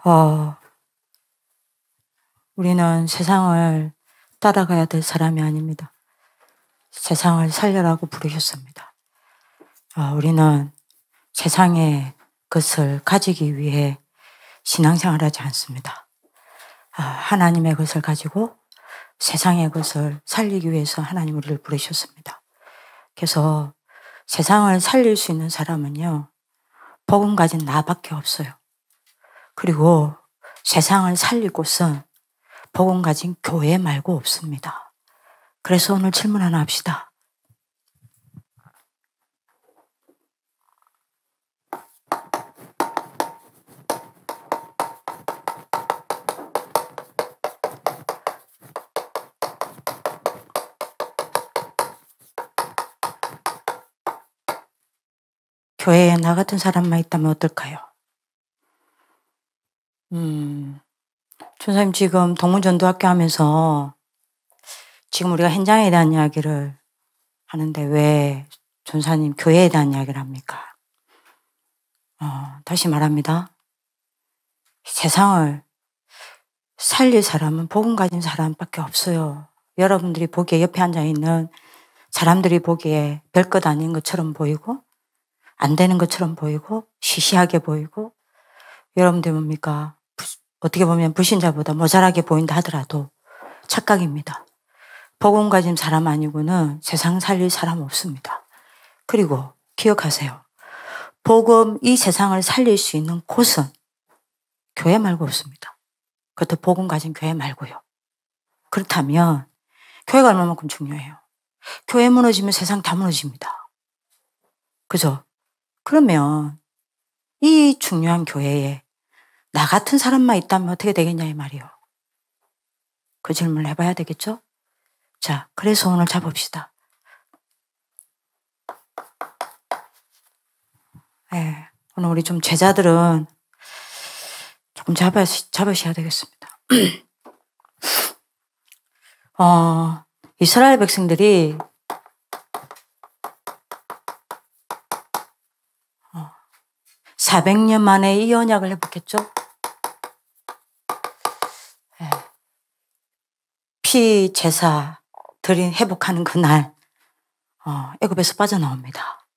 어, 우리는 세상을 따라가야 될 사람이 아닙니다. 세상을 살려라고 부르셨습니다. 우리는 세상의 것을 가지기 위해 신앙생활을 하지 않습니다. 하나님의 것을 가지고 세상의 것을 살리기 위해서 하나님 우리를 부르셨습니다. 그래서 세상을 살릴 수 있는 사람은요, 복음 가진 나밖에 없어요. 그리고 세상을 살릴 곳은 복음 가진 교회 말고 없습니다. 그래서 오늘 질문 하나 합시다. 교회에 나 같은 사람만 있다면 어떨까요? 전사님 지금 동문전도학교 하면서 지금 우리가 현장에 대한 이야기를 하는데 왜 전사님 교회에 대한 이야기를 합니까? 다시 말합니다. 세상을 살릴 사람은 복음 가진 사람밖에 없어요. 여러분들이 보기에 옆에 앉아있는 사람들이 보기에 별것 아닌 것처럼 보이고 안 되는 것처럼 보이고 시시하게 보이고 여러분들 뭡니까? 어떻게 보면 불신자보다 모자라게 보인다 하더라도 착각입니다. 복음 가진 사람 아니고는 세상 살릴 사람 없습니다. 그리고 기억하세요. 복음 이 세상을 살릴 수 있는 곳은 교회 말고 없습니다. 그것도 복음 가진 교회 말고요. 그렇다면 교회가 얼마만큼 중요해요. 교회 무너지면 세상 다 무너집니다. 그죠? 그러면 이 중요한 교회에 나 같은 사람만 있다면 어떻게 되겠냐 이 말이요. 그 질문을 해봐야 되겠죠? 자, 그래서 오늘 잡읍시다. 오늘 우리 좀 제자들은 조금 잡으셔야 되겠습니다. 이스라엘 백성들이 400년 만에 이 언약을 회복했죠. 피 제사 드린 회복하는 그날 애굽에서 빠져나옵니다.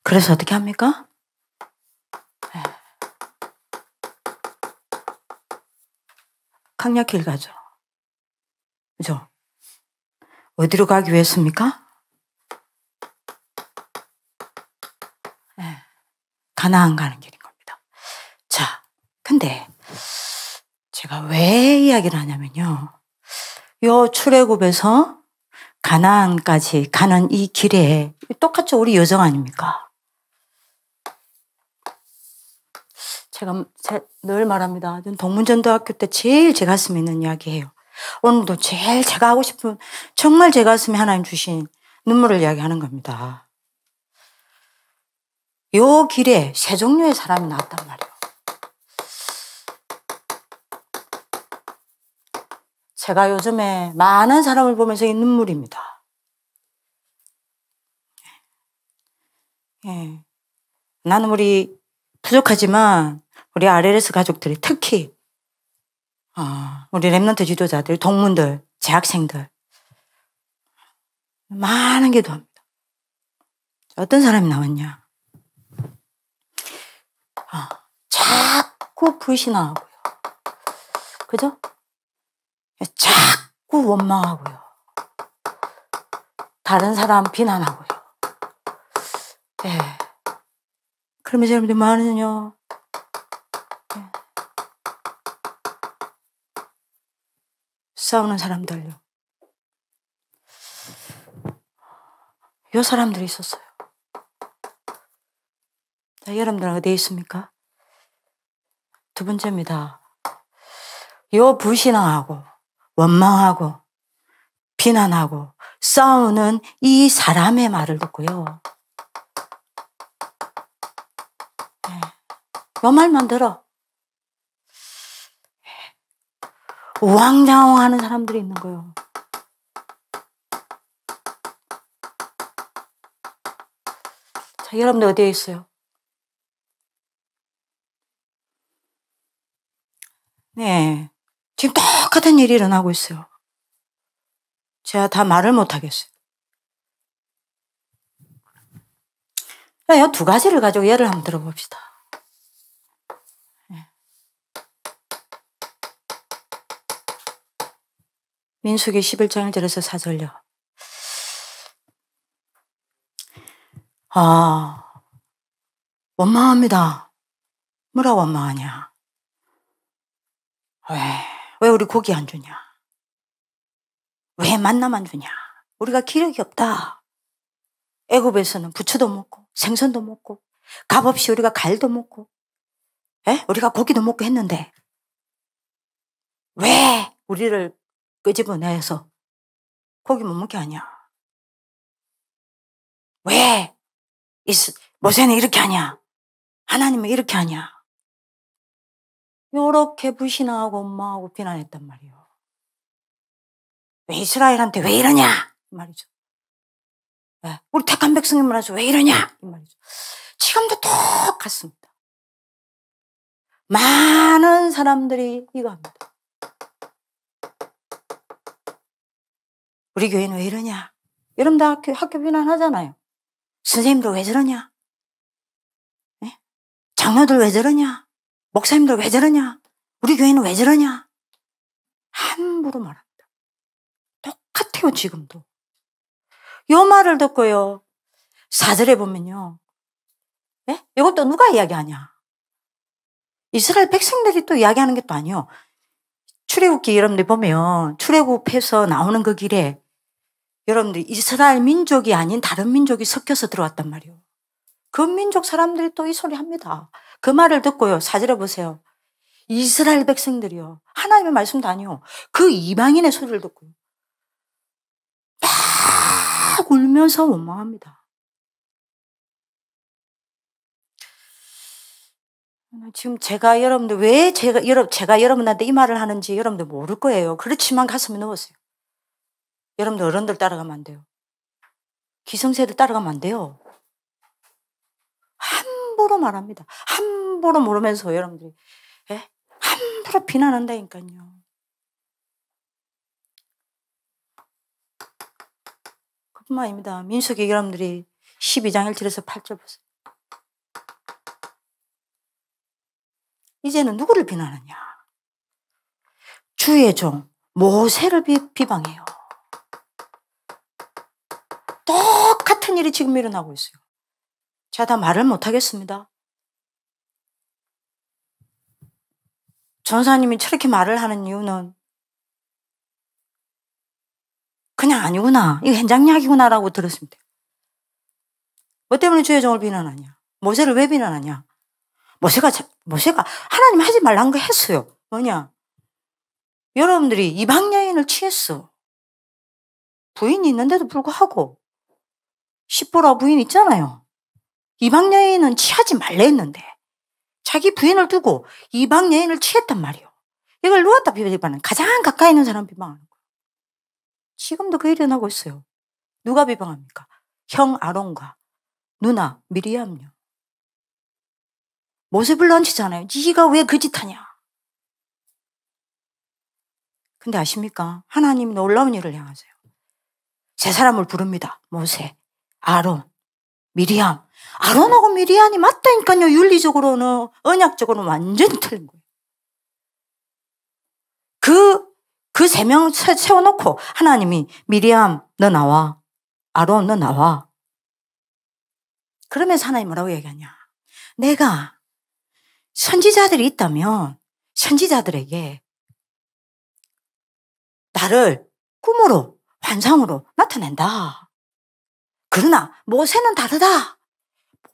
그래서 어떻게 합니까? 강약길 가죠. 그죠? 어디로 가기 위해서입니까? 가나안 가는 길인 겁니다. 자, 근데 제가 왜 이야기를 하냐면요. 요 출애굽에서 가나안까지 가는 이 길에 똑같죠. 우리 여정 아닙니까? 제가 늘 말합니다. 동문전도학교 때 제일 제 가슴에 있는 이야기예요. 오늘도 제일 제가 하고 싶은 정말 제 가슴에 하나님 주신 눈물을 이야기하는 겁니다. 요 길에 세 종류의 사람이 나왔단 말이에요. 제가 요즘에 많은 사람을 보면서 이 눈물입니다. 나는 우리 부족하지만 우리 RLS 가족들이 특히 우리 랩런트 지도자들, 동문들, 재학생들 많은 기도합니다. 어떤 사람이 나왔냐? 자꾸 불신하고요. 그죠? 자꾸 원망하고요. 다른 사람 비난하고요. 그러면서 여러분들 뭐 하느냐? 싸우는 사람들요. 요 사람들이 있었어요. 자, 여러분들은 어디에 있습니까? 두 번째입니다. 요 불신앙하고 원망하고 비난하고 싸우는 이 사람의 말을 듣고요. 요 말만 들어. 우왕좌왕하는 사람들이 있는 거예요. 자, 여러분들 어디에 있어요? 네. 지금 똑같은 일이 일어나고 있어요. 제가 다 말을 못 하겠어요. 이 두 가지를 가지고 예를 한번 들어봅시다. 민수기 11장 1절에서 4절요. 원망합니다. 뭐라고 원망하냐? 왜 우리 고기 안 주냐? 왜 만남 안 주냐? 우리가 기력이 없다. 애굽에서는 부추도 먹고 생선도 먹고 값없이 우리가 갈도 먹고 우리가 고기도 먹고 했는데 왜 우리를 끄집어내서 고기 못 먹게 하냐? 왜 모세는 이렇게 하냐? 하나님은 이렇게 하냐? 요렇게 불신하고 원망하고 비난했단 말이에요. 왜 이스라엘한테 왜 이러냐? 이 말이죠. 우리 택한 백성인 말해서 왜 이러냐? 이 말이죠. 지금도 똑같습니다. 많은 사람들이 이거 합니다. 우리 교회는 왜 이러냐? 여러분들 학교 비난하잖아요. 선생님들 왜 저러냐? 네? 장로들 왜 저러냐? 목사님들 왜 저러냐? 우리 교회는 왜 저러냐? 함부로 말합니다. 똑같아요, 지금도. 요 말을 듣고요. 4절에 보면요. 이것도 누가 이야기하냐? 이스라엘 백성들이 또 이야기하는 게 또 아니요. 출애굽기 여러분들 보면 출애굽해서 나오는 그 길에 여러분들 이스라엘 민족이 아닌 다른 민족이 섞여서 들어왔단 말이에요. 그 민족 사람들이 또 이 소리 합니다. 그 말을 듣고요. 4절에 보세요. 이스라엘 백성들이요. 하나님의 말씀도 아니요. 그 이방인의 소리를 듣고요. 막 울면서 원망합니다. 지금 제가 여러분들 왜 제가 여러분한테 이 말을 하는지 여러분들 모를 거예요. 그렇지만 가슴에 넣었어요. 여러분들 어른들 따라가면 안 돼요. 기성세대 따라가면 안 돼요. 함부로 말합니다. 함부로 모르면서 여러분들이 함부로 비난한다니까요. 그뿐만 아닙니다. 민수기 여러분들이 12장 1절에서 8절 보세요. 이제는 누구를 비난하냐? 주의 종 모세를 비방해요. 똑같은 일이 지금 일어나고 있어요. 제가 다 말을 못 하겠습니다. 전사님이 저렇게 말을 하는 이유는 그냥 아니구나. 이거 현장 이야기구나라고 들었습니다. 뭐 때문에 주의 종을 비난하냐? 모세를 왜 비난하냐? 모세가 하나님 하지 말라는 거 했어요. 뭐냐? 여러분들이 이방 여인을 취했어. 부인이 있는데도 불구하고 십보라 부인 있잖아요. 이방 여인은 취하지 말라 했는데 자기 부인을 두고 이방 여인을 취했단 말이에요. 이걸 누웠다 비방하는 가장 가까이 있는 사람 비방하는 거예요. 지금도 그 일이 일어나고 있어요. 누가 비방합니까? 형 아론과 누나 미리암요. 모세 불러앉히잖아요. 네가 왜 그 짓 하냐? 근데 아십니까? 하나님이 놀라운 일을 행하세요. 세 사람을 부릅니다. 모세, 아론, 미리암. 아론하고 미리암이 맞다니까요. 윤리적으로는 언약적으로는 완전히 틀린 거예요. 그 세 명 세워놓고 하나님이 미리암 너 나와, 아론 너 나와. 그러면서 하나님 뭐라고 얘기하냐? 내가 선지자들이 있다면 선지자들에게 나를 꿈으로 환상으로 나타낸다. 그러나 모세는 다르다.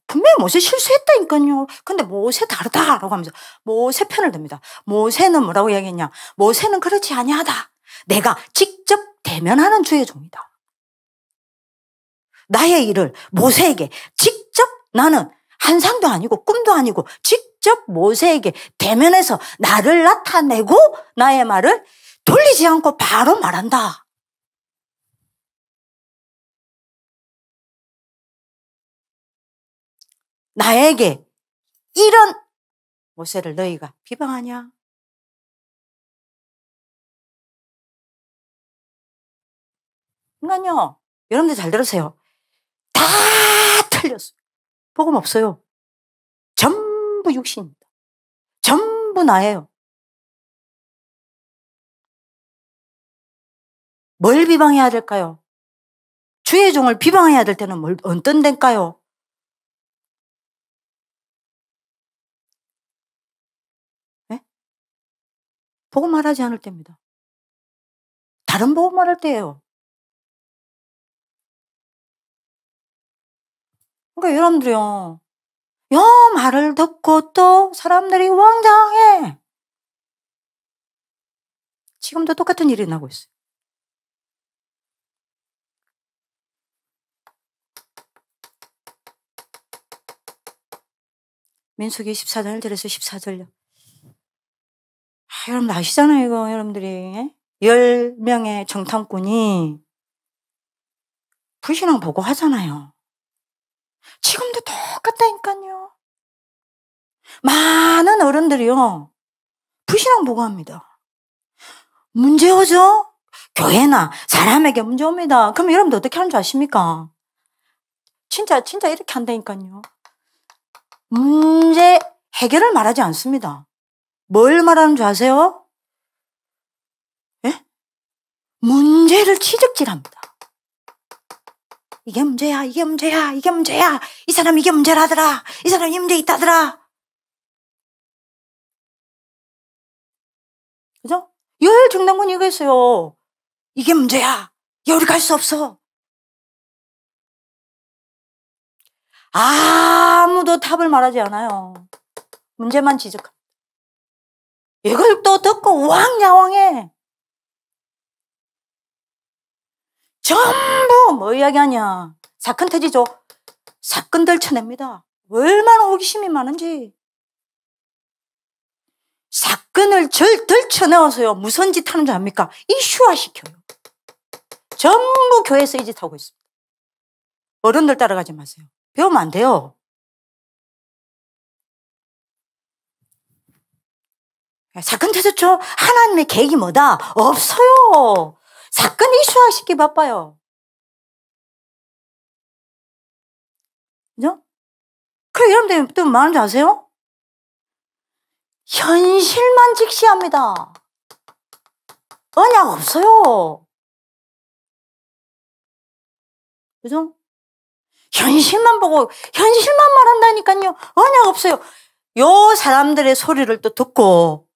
분명히 모세 실수했다니까요. 근데 모세 다르다라고 하면서 모세 편을 듭니다. 모세는 뭐라고 이야기했냐? 모세는 그렇지 아니하다. 내가 직접 대면하는 주의 종이다. 나의 일을 모세에게 직접 나는 환상도 아니고 꿈도 아니고 직접 모세에게 대면해서 나를 나타내고 나의 말을 돌리지 않고 바로 말한다. 나에게 이런 모세를 너희가 비방하냐? 인간요. 여러분들 잘 들으세요. 다 틀렸어요. 복음 없어요. 전부 육신입니다. 전부 나예요. 뭘 비방해야 될까요? 주의 종을 비방해야 될 때는 어떤 데일까요? 네? 복음 말하지 않을 때입니다. 다른 복음 말할 때예요. 그러니까 여러분들이요. 요 말을 듣고 또 사람들이 왕장해. 지금도 똑같은 일이 나고 있어요. 민수기 14장 1절에서 14절요. 여러분들 아시잖아요, 이거 여러분들이. 10명의 정탐꾼이 불신앙 보고하잖아요. 지금도 똑같다니까요. 많은 어른들이요. 불신앙 보고합니다. 문제 오죠? 교회나 사람에게 문제 옵니다. 그럼 여러분들 어떻게 하는 줄 아십니까? 진짜 이렇게 한다니까요. 문제 해결을 말하지 않습니다. 뭘 말하는 줄 아세요? 예? 문제를 지적질합니다. 이게 문제야, 이게 문제야, 이게 문제야. 이 사람 이게 문제라더라. 이 사람 이 문제 있다더라. 그죠? 열 정당군이 이거 했어요. 이게 문제야. 여기 갈 수 없어. 아무도 답을 말하지 않아요. 문제만 지적합니다. 이걸 또 듣고 우왕좌왕해. 전부 뭐 이야기하냐. 사건 터지죠. 사건들 쳐냅니다. 얼마나 호기심이 많은지. 사건을 들쳐내어서요. 무슨 짓 하는 줄 압니까? 이슈화 시켜요. 전부 교회에서 이 짓 하고 있습니다. 어른들 따라가지 마세요. 배우면 안 돼요. 사건 터졌죠? 하나님의 계획이 뭐다? 없어요. 사건 이슈화 시키기 바빠요. 그죠? 그래, 여러분들 또 뭐 하는 줄 아세요? 현실만 직시합니다. 언약 없어요. 그죠? 현실만 보고 현실만 말한다니까요. 언약 없어요. 요 사람들의 소리를 또 듣고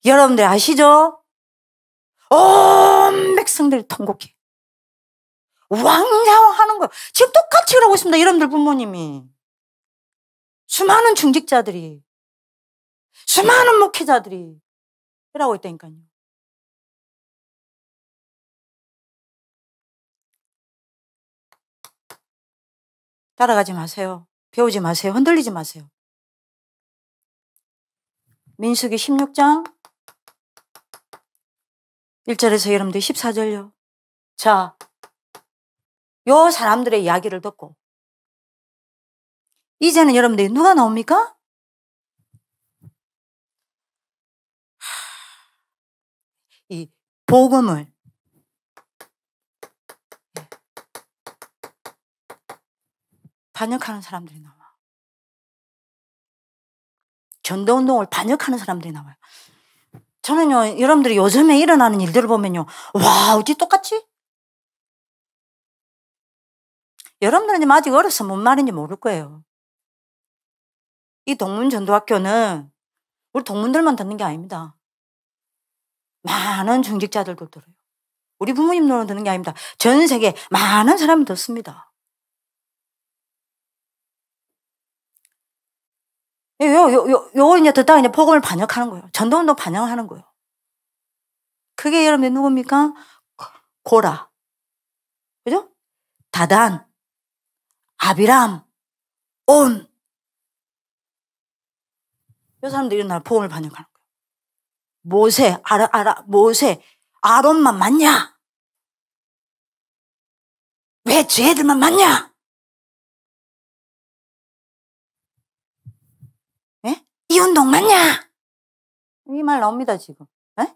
여러분들 아시죠? 온 백성들이 통곡해. 왕좌왕하는 거예요. 지금 똑같이 그러고 있습니다. 여러분들 부모님이. 수많은 중직자들이 수많은 목회자들이 이러고 있다니까요. 따라가지 마세요. 배우지 마세요. 흔들리지 마세요. 민수기 16장 1절에서 여러분들 14절요. 자, 요 사람들의 이야기를 듣고 이제는 여러분들이 누가 나옵니까? 이 복음을 반역하는 사람들이 나와. 전도운동을 반역하는 사람들이 나와요. 저는요, 여러분들이 요즘에 일어나는 일들을 보면요, 와, 어찌 똑같지? 여러분들은 아직 어려서 뭔 말인지 모를 거예요. 이 동문전도학교는 우리 동문들만 듣는 게 아닙니다. 많은 중직자들도 들어요. 우리 부모님들은 듣는 게 아닙니다. 전 세계 많은 사람이 듣습니다. 요거 이제 듣다가 이제 복음을 반역하는 거예요. 전도운동 반역하는 거예요. 그게 여러분들 누굽니까? 고라. 그죠? 다단, 아비람, 온. 이 사람들이 일어나 복음을 반역하는 거예요. 모세, 아론만 맞냐? 왜 쟤들만 맞냐? 예? 이 운동 맞냐? 이 말 나옵니다, 지금. 예?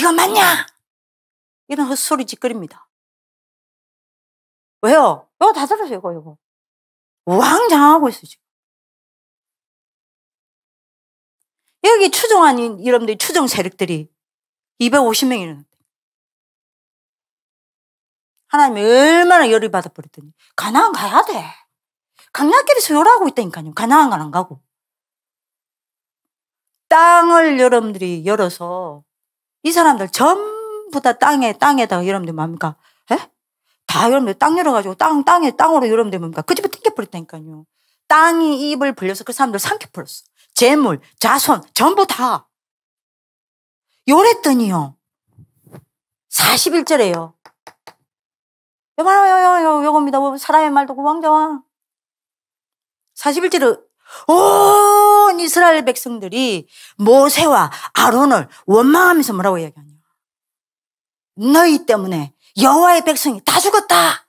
이거 맞냐? 이런 헛소리 짓거립니다. 왜요? 이거 다 들으세요, 이거. 우왕좌왕하고 있어요, 지금. 여기 추종한 여러분들이 추종 세력들이 250명이 일어났대. 하나님이 얼마나 열을 받아버렸더니 가나안 가야 돼. 강약길에서 요라고 있다니까요. 가나안 안 가고. 땅을 여러분들이 열어서 이 사람들 전부 다 땅에다가 여러분들 뭡니까? 에? 다 여러분들 땅 열어가지고 땅으로 여러분들 뭡니까? 그 집에 튕겨버렸다니까요. 땅이 입을 벌려서 그 사람들 삼켜버렸어. 재물, 자손, 전부 다. 요랬더니요. 41절에요. 요겁니다. 사람의 말도 우왕좌왕. 41절에 온 이스라엘 백성들이 모세와 아론을 원망하면서 뭐라고 이야기하냐. 너희 때문에 여호와의 백성이 다 죽었다.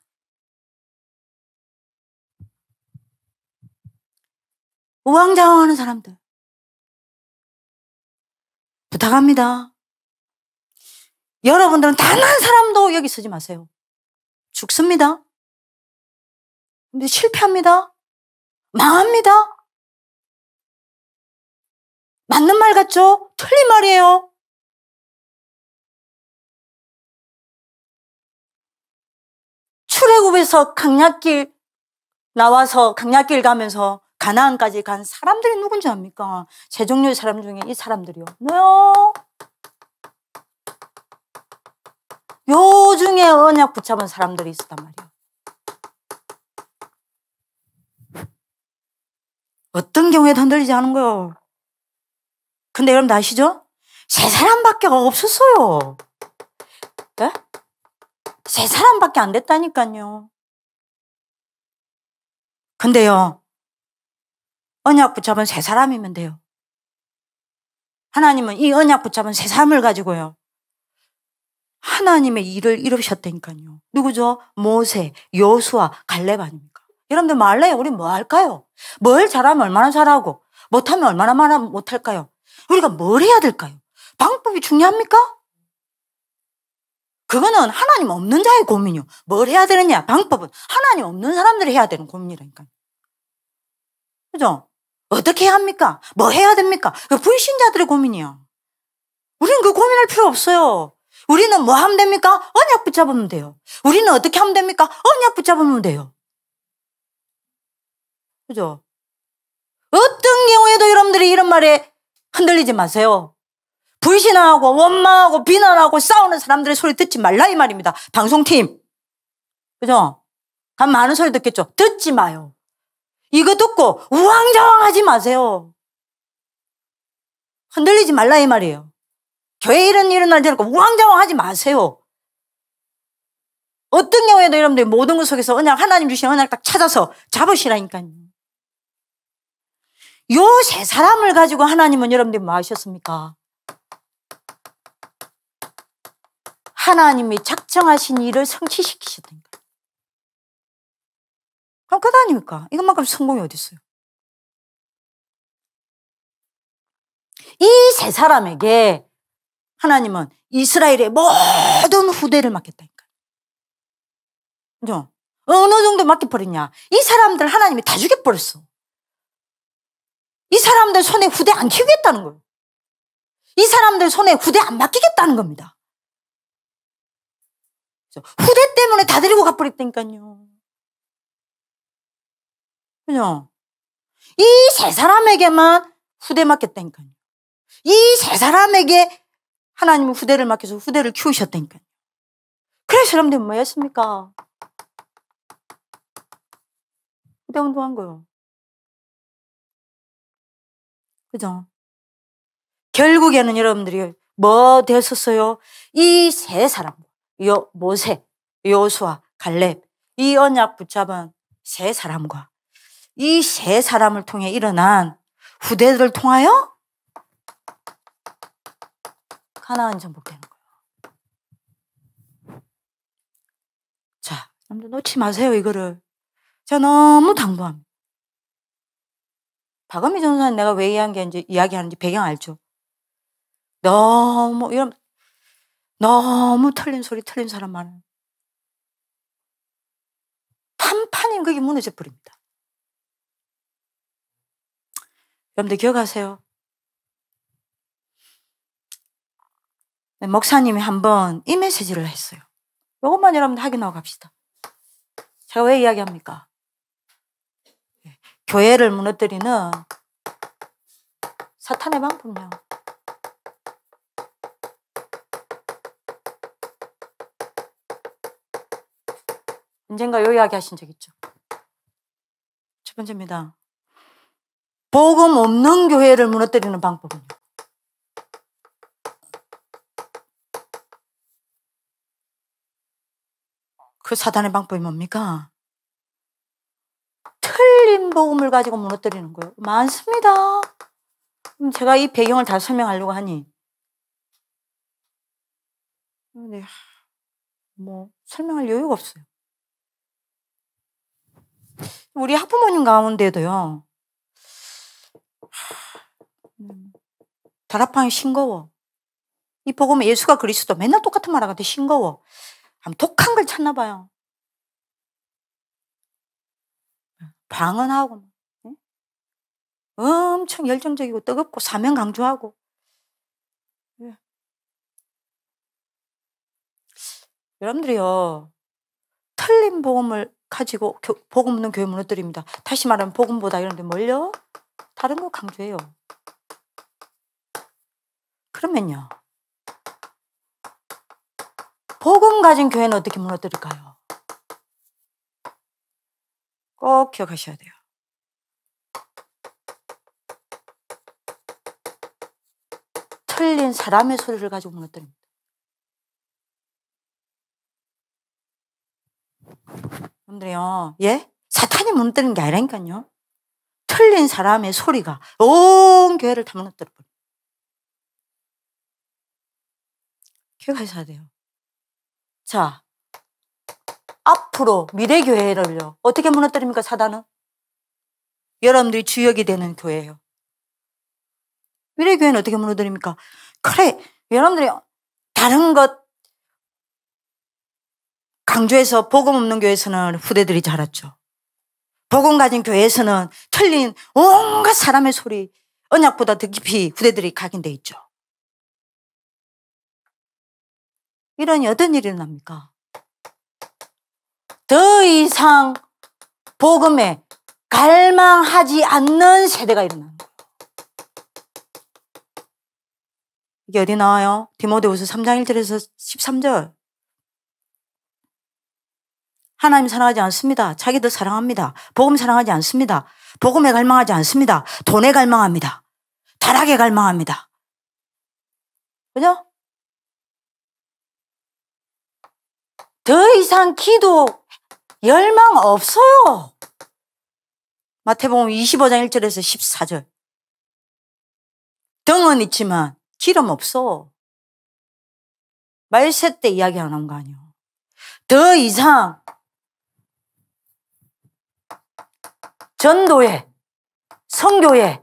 우왕좌왕하는 사람들. 부탁합니다. 여러분들은 단 한 사람도 여기 쓰지 마세요. 죽습니다. 근데 실패합니다. 망합니다. 맞는 말 같죠? 틀린 말이에요. 출애굽에서 강약길 나와서 강약길 가면서 가나안까지 간 사람들이 누군지 압니까? 세 종류의 사람 중에 이 사람들이요. 뭐요? 요 중에 언약 붙잡은 사람들이 있었단 말이에요. 어떤 경우에도 흔들리지 않은 거예요. 근데 여러분 아시죠? 세 사람밖에 없었어요. 네? 세 사람밖에 안 됐다니까요. 근데요, 언약 붙잡은 세 사람이면 돼요. 하나님은 이 언약 붙잡은 세 사람을 가지고요, 하나님의 일을 이루셨다니까요. 누구죠? 모세, 여호수아, 갈렙 아닙니까? 여러분들 말래요. 우리 뭐 할까요? 뭘 잘하면 얼마나 잘하고 못하면 얼마나 못할까요? 우리가 뭘 해야 될까요? 방법이 중요합니까? 그거는 하나님 없는 자의 고민이요. 뭘 해야 되느냐? 방법은 하나님 없는 사람들이 해야 되는 고민이라니까요. 그죠? 어떻게 해야 합니까? 뭐 해야 됩니까? 불신자들의 고민이야. 우리는 그 고민할 필요 없어요. 우리는 뭐 하면 됩니까? 언약 붙잡으면 돼요. 우리는 어떻게 하면 됩니까? 언약 붙잡으면 돼요. 그죠? 어떤 경우에도 여러분들이 이런 말에 흔들리지 마세요. 불신하고 원망하고 비난하고 싸우는 사람들의 소리 듣지 말라 이 말입니다. 방송팀. 그죠? 한 많은 소리 듣겠죠? 듣지 마요. 이거 듣고 우왕좌왕하지 마세요. 흔들리지 말라 이 말이에요. 교회 이런 일은 날 데놓고 우왕좌왕하지 마세요. 어떤 경우에도 여러분들이 모든 것 속에서 언약, 하나님 주신 언약 딱 찾아서 잡으시라니까요. 요 세 사람을 가지고 하나님은 여러분들이 뭐 하셨습니까? 하나님이 작정하신 일을 성취시키셨다니까요. 그럼 그거 아닙니까? 이것만큼 성공이 어디 있어요? 이 세 사람에게 하나님은 이스라엘의 모든 후대를 맡겼다니까요. 그죠? 어느 정도 맡겨버렸냐? 이 사람들 하나님이 다 죽여버렸어. 이 사람들 손에 후대 안 키우겠다는 거예요. 이 사람들 손에 후대 안 맡기겠다는 겁니다. 후대 때문에 다 데리고 가버렸다니까요. 그죠? 이 세 사람에게만 후대 맡겼다니까요. 이 세 사람에게 하나님은 후대를 맡겨서 후대를 키우셨다니까요. 그래서 여러분들 뭐 했습니까? 후대 운동한 거요. 그죠? 결국에는 여러분들이 뭐 됐었어요? 이 세 사람, 모세, 여호수아, 갈렙, 이 언약 붙잡은 세 사람과 이 세 사람을 통해 일어난 후대들을 통하여 가나안이 정복되는 거예요. 자, 여러분들 놓지 마세요, 이거를. 제가 너무 당부합니다. 박은미 전사는 내가 왜 이야기하는지 배경 알죠? 너무, 여러분, 너무 틀린 소리 틀린 사람 많아요. 판판이 그게 무너져 버립니다. 여러분들 기억하세요? 목사님이 한번 이 메시지를 했어요. 이것만 여러분들 확인하고 갑시다. 제가 왜 이야기합니까? 교회를 무너뜨리는 사탄의 방법이요. 언젠가 요 이야기 하신 적 있죠? 첫 번째입니다. 복음 없는 교회를 무너뜨리는 방법은요. 그 사단의 방법이 뭡니까? 틀린 복음을 가지고 무너뜨리는 거예요. 많습니다. 제가 이 배경을 다 설명하려고 하니 뭐 설명할 여유가 없어요. 우리 학부모님 가운데도요. 다락방이 싱거워. 이 복음에 예수가 그리스도 맨날 똑같은 말 하는데 싱거워. 독한 걸 찾나 봐요. 방언하고 엄청 열정적이고 뜨겁고 사명 강조하고. 여러분들이요. 틀린 복음을 가지고 복음 없는 교회 무너뜨립니다. 다시 말하면 복음보다 이런 데 뭘요? 다른 거 강조해요. 그러면요. 복음 가진 교회는 어떻게 무너뜨릴까요? 꼭 기억하셔야 돼요. 틀린 사람의 소리를 가지고 무너뜨립니다. 여러분들이요. 예? 사탄이 무너뜨리는 게 아니라니까요. 틀린 사람의 소리가 온 교회를 다 무너뜨려버려요. 기억하셔야 돼요. 자, 앞으로 미래 교회를요. 어떻게 무너뜨립니까, 사단은? 여러분들이 주역이 되는 교회예요. 미래 교회는 어떻게 무너뜨립니까? 그래, 여러분들이 다른 것 강조해서 복음 없는 교회에서는 후대들이 자랐죠. 복음 가진 교회에서는 틀린 온갖 사람의 소리, 언약보다 더 깊이 후대들이 각인돼 있죠. 이러니 어떤 일이 일어납니까? 더 이상 복음에 갈망하지 않는 세대가 일어나는 거예요. 이게 어디 나와요? 디모데후서 3장 1절에서 13절. 하나님 사랑하지 않습니다. 자기도 사랑합니다. 복음 사랑하지 않습니다. 복음에 갈망하지 않습니다. 돈에 갈망합니다. 타락에 갈망합니다. 그죠? 더 이상 기도 열망 없어요. 마태복음 25장 1절에서 14절. 등은 있지만 기름 없어. 말세 때 이야기 안 한 거 아니에요. 더 이상 전도회, 선교회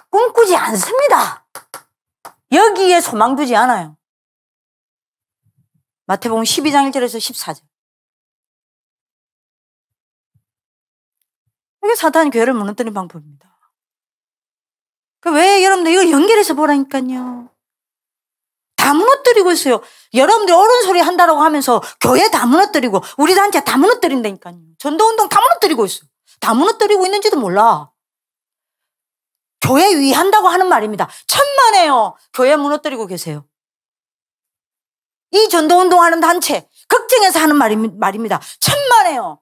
꿈꾸지 않습니다. 여기에 소망 두지 않아요. 마태복음 12장 1절에서 14절. 이게 사탄이 교회를 무너뜨리는 방법입니다. 왜 여러분들 이걸 연결해서 보라니까요. 다 무너뜨리고 있어요. 여러분들 옳은 소리 한다라고 하면서 교회 다 무너뜨리고 우리 단체 다 무너뜨린다니까요. 전도운동 다 무너뜨리고 있어요. 다 무너뜨리고 있는지도 몰라. 교회 위한다고 하는 말입니다. 천만에요. 교회 무너뜨리고 계세요. 이 전도운동하는 단체 걱정해서 하는 말입니다. 천만에요.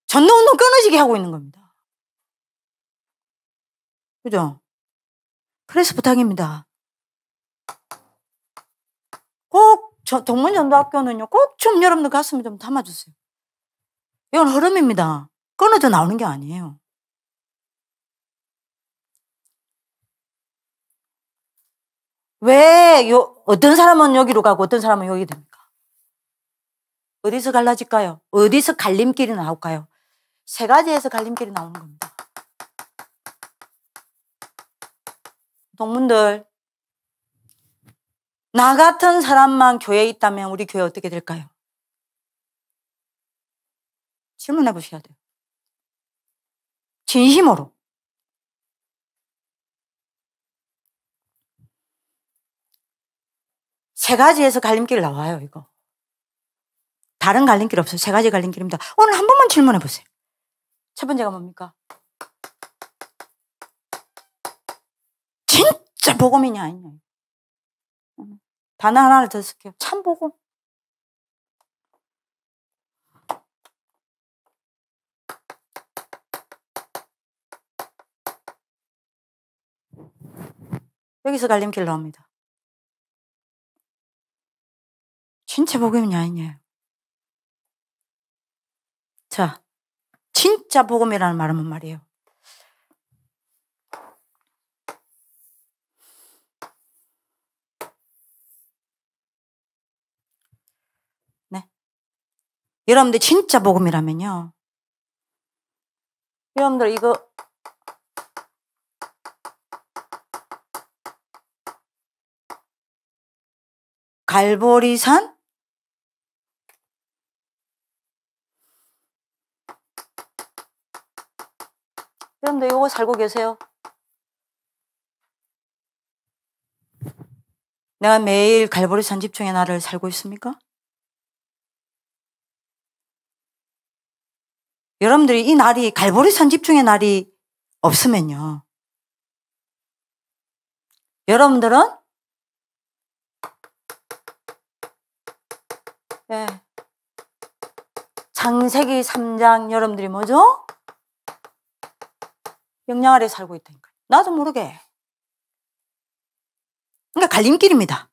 전도운동 끊어지게 하고 있는 겁니다. 그죠? 그래서 부탁입니다. 꼭 동문전도학교는요. 꼭 좀 여러분들 가슴에 좀 담아주세요. 이건 흐름입니다. 끊어져 나오는 게 아니에요. 왜 어떤 사람은 여기로 가고 어떤 사람은 여기 됩니까? 어디서 갈라질까요? 어디서 갈림길이 나올까요? 세 가지에서 갈림길이 나오는 겁니다. 동문들, 나 같은 사람만 교회에 있다면 우리 교회 어떻게 될까요? 질문해 보셔야 돼요. 진심으로. 세 가지에서 갈림길 나와요, 이거. 다른 갈림길 없어요. 세 가지 갈림길입니다. 오늘 한 번만 질문해 보세요. 첫 번째가 뭡니까? 진짜 복음이냐 아니냐. 단어 하나를 더 쓸게요. 참 복음. 여기서 갈림길 나옵니다. 진짜 복음이냐 아니냐. 자, 진짜 복음이라는 말은 뭔 말이에요? 네. 여러분들 진짜 복음이라면요. 여러분들 이거 갈보리산 여러분들 이거 살고 계세요? 내가 매일 갈보리산 집중의 날을 살고 있습니까? 여러분들이 이 날이 갈보리산 집중의 날이 없으면요. 여러분들은 네. 창세기 3장 여러분들이 뭐죠? 영향 아래 살고 있다니까. 나도 모르게. 그러니까 갈림길입니다.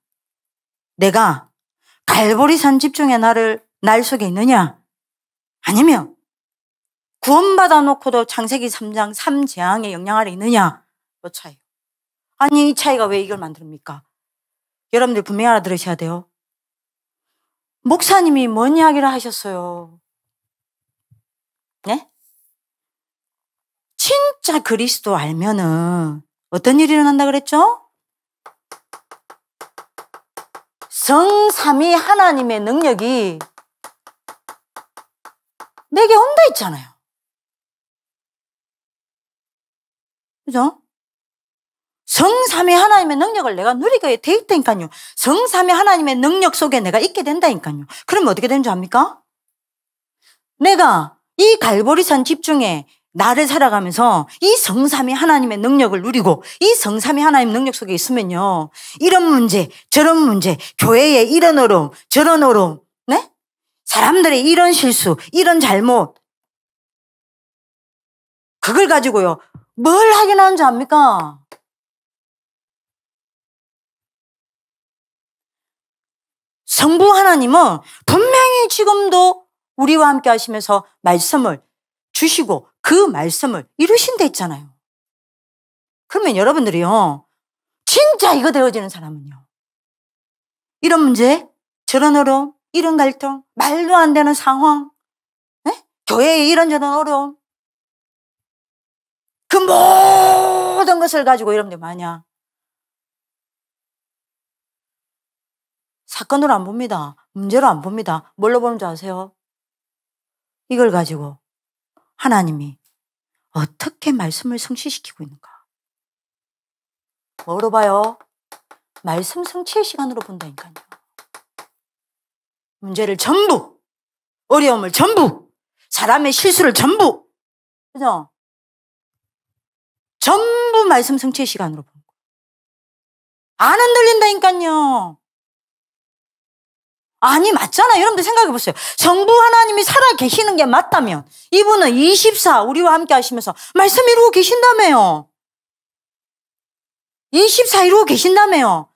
내가 갈보리산 집중의 날 속에 있느냐? 아니면 구원받아 놓고도 창세기 3장 3재앙의 영향 아래 있느냐? 그 차이. 아니 이 차이가 왜 이걸 만듭니까? 여러분들 분명히 알아들으셔야 돼요. 목사님이 뭔 이야기를 하셨어요? 네? 진짜 그리스도 알면은 어떤 일이 일어난다 그랬죠? 성삼위 하나님의 능력이 내게 온다 있잖아요. 그죠? 성삼위 하나님의 능력을 내가 누리게 돼 있다니까요. 성삼위 하나님의 능력 속에 내가 있게 된다니까요. 그러면 어떻게 되는 줄 압니까? 내가 이 갈보리산 집중에 나를 살아가면서 이 성삼위 하나님의 능력을 누리고 이 성삼위 하나님 능력 속에 있으면요. 이런 문제, 저런 문제, 교회의 이런 어려움, 저런 어려움, 네? 사람들의 이런 실수, 이런 잘못, 그걸 가지고요. 뭘 하긴 하는 줄 압니까? 성부 하나님은 분명히 지금도 우리와 함께 하시면서 말씀을 주시고 그 말씀을 이루신다 했잖아요. 그러면 여러분들이요. 진짜 이거 되어지는 사람은요. 이런 문제, 저런 어려움, 이런 갈등, 말도 안 되는 상황, 네? 교회에 이런저런 어려움, 그 모든 것을 가지고 여러분들 마냥 사건으로 안 봅니다. 문제로 안 봅니다. 뭘로 보는 줄 아세요? 이걸 가지고 하나님이 어떻게 말씀을 성취시키고 있는가? 뭐로 봐요? 말씀 성취의 시간으로 본다니까요. 문제를 전부, 어려움을 전부, 사람의 실수를 전부, 그죠? 전부 말씀 성취의 시간으로 본 거예요. 안 흔들린다니까요. 아니 맞잖아요. 여러분들 생각해 보세요. 성부 하나님이 살아 계시는 게 맞다면 이분은 24 우리와 함께 하시면서 말씀 이루고 계신다며요. 24 이루고 계신다며요.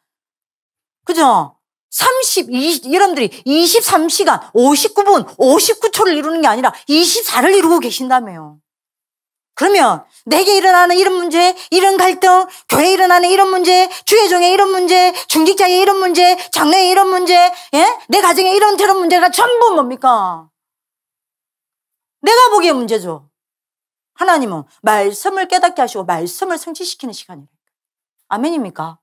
그죠? 여러분들이 23시간 59분 59초를 이루는 게 아니라 24를 이루고 계신다며요. 그러면 내게 일어나는 이런 문제, 이런 갈등, 교회에 일어나는 이런 문제, 주회종에 이런 문제, 중직자에 이런 문제, 장로에 이런 문제, 예? 내 가정에 이런 저런 문제가 전부 뭡니까? 내가 보기에 문제죠. 하나님은 말씀을 깨닫게 하시고 말씀을 성취시키는 시간이에요. 아멘입니까?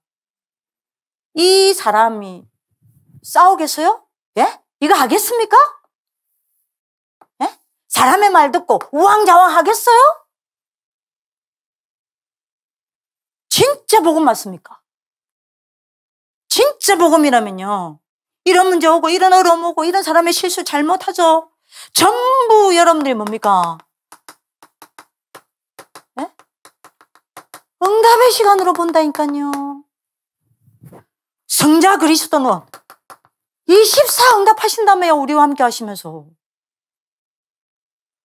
이 사람이 싸우겠어요? 예? 이거 하겠습니까? 예? 사람의 말 듣고 우왕좌왕 하겠어요? 진짜 복음 맞습니까? 진짜 복음이라면요. 이런 문제 오고 이런 어려움 오고 이런 사람의 실수 잘못하죠. 전부 여러분들이 뭡니까? 예? 응답의 시간으로 본다니까요. 성자 그리스도는 24 응답하신다며요. 우리와 함께 하시면서.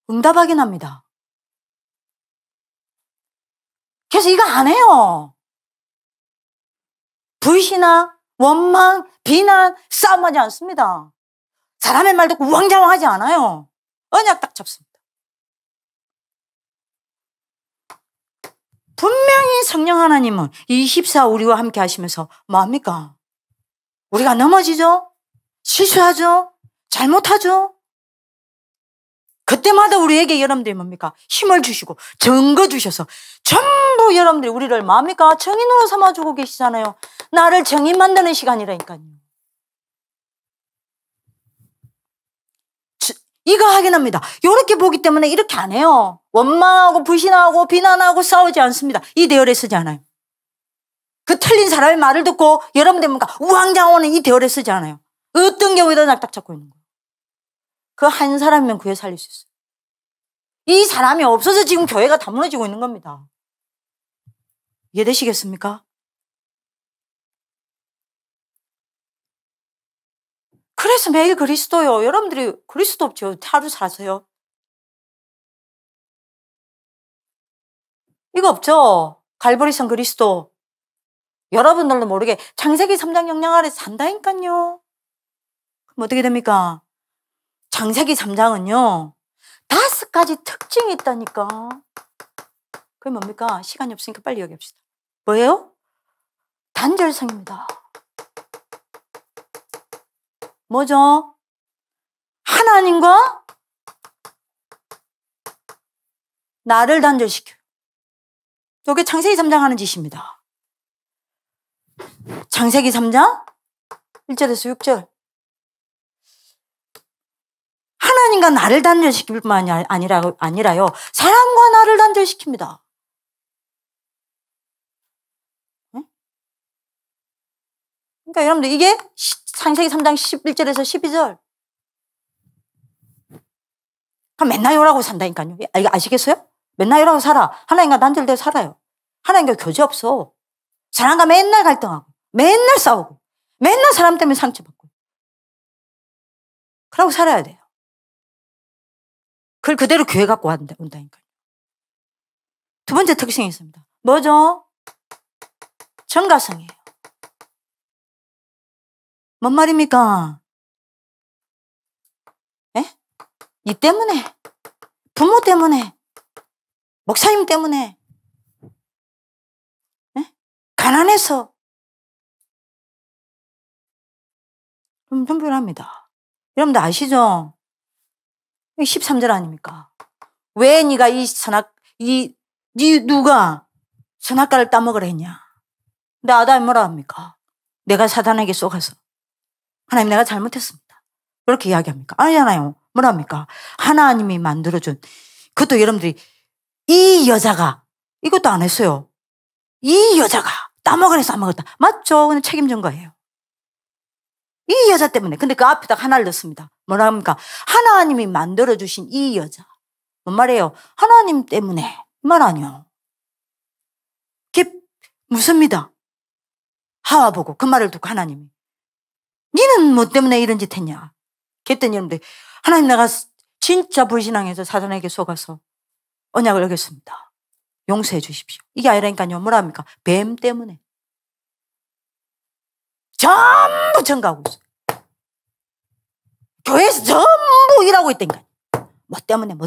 응답하긴 합니다. 그래서 이거 안 해요. 불신앙, 원망, 비난, 싸움하지 않습니다. 사람의 말 듣고 우왕좌왕하지 않아요. 언약 딱 잡습니다. 분명히 성령 하나님은 24 우리와 함께 하시면서 뭐합니까? 우리가 넘어지죠? 실수하죠? 잘못하죠? 그때마다 우리에게 여러분들이 뭡니까? 힘을 주시고 증거 주셔서 전부 여러분들이 우리를 뭐합니까? 정인으로 삼아주고 계시잖아요. 나를 정인 만드는 시간이라니까요. 이거 확인합니다. 이렇게 보기 때문에 이렇게 안 해요. 원망하고 불신하고 비난하고 싸우지 않습니다. 이 대열에 쓰지 않아요. 그 틀린 사람의 말을 듣고 여러분들 뭔가 우왕좌왕하는 이 대열에 쓰지 않아요. 어떤 경우에도 낙딱 잡고 있는 거예요. 그 한 사람이면 구해 살릴 수 있어요. 이 사람이 없어서 지금 교회가 다 무너지고 있는 겁니다. 이해되시겠습니까? 그래서 매일 그리스도요. 여러분들이 그리스도 없죠. 하루 사세요. 이거 없죠. 갈보리산 그리스도. 여러분들도 모르게 창세기 3장 영향 아래 산다니까요. 그럼 어떻게 됩니까? 창세기 3장은요. 5가지 특징이 있다니까. 그게 뭡니까? 시간이 없으니까 빨리 얘기합시다. 뭐예요? 단절성입니다. 뭐죠? 하나님과 나를 단절시켜요. 이게 창세기 3장 하는 짓입니다. 창세기 3장 1절에서 6절. 하나님과 나를 단절시킬 뿐만 아니라요. 사람과 나를 단절시킵니다. 그러니까 여러분들 이게 창세기 3장 11절에서 12절. 그럼 맨날 요라고 산다니까요. 이거 아시겠어요? 맨날 요라고 살아. 하나님과 단절되어 살아요. 하나님과 교제 없어. 사람과 맨날 갈등하고 맨날 싸우고 맨날 사람 때문에 상처받고 그러고 살아야 돼요. 그걸 그대로 교회 갖고 온다니까요. 두 번째 특징이 있습니다. 뭐죠? 정가성이에요. 뭔 말입니까? 에? 이 때문에, 부모 때문에, 목사님 때문에, 에? 가난해서 좀 분별합니다. 여러분들 아시죠? 13절 아닙니까? 왜 네가 누가 선악과를 따먹으라 했냐? 근데 아담이 뭐라 합니까? 내가 사단에게 쏘가서 하나님 내가 잘못했습니다. 그렇게 이야기합니까? 아니잖아요. 뭐라 합니까? 하나님이 만들어준 그것도 여러분들이 이 여자가 이것도 안 했어요. 이 여자가 따먹으라 해서 안 먹었다. 맞죠? 그냥 책임진 거예요. 이 여자 때문에. 근데 그 앞에다 하나를 넣습니다. 뭐라 합니까? 하나님이 만들어주신 이 여자. 뭔 말이에요? 하나님 때문에. 말 아니요. 그게 무섭니다. 하와 보고 그 말을 듣고 하나님이. 니는 뭐 때문에 이런 짓 했냐? 그랬더니 여러분들 하나님 내가 진짜 불신앙해서 사단에게 속아서 언약을 어겼습니다. 용서해 주십시오. 이게 아니라니까요. 뭐라 합니까? 뱀 때문에. 전부 전가하고 있어요. 교회에서 전부 일하고 있다니까. 뭐 때문에.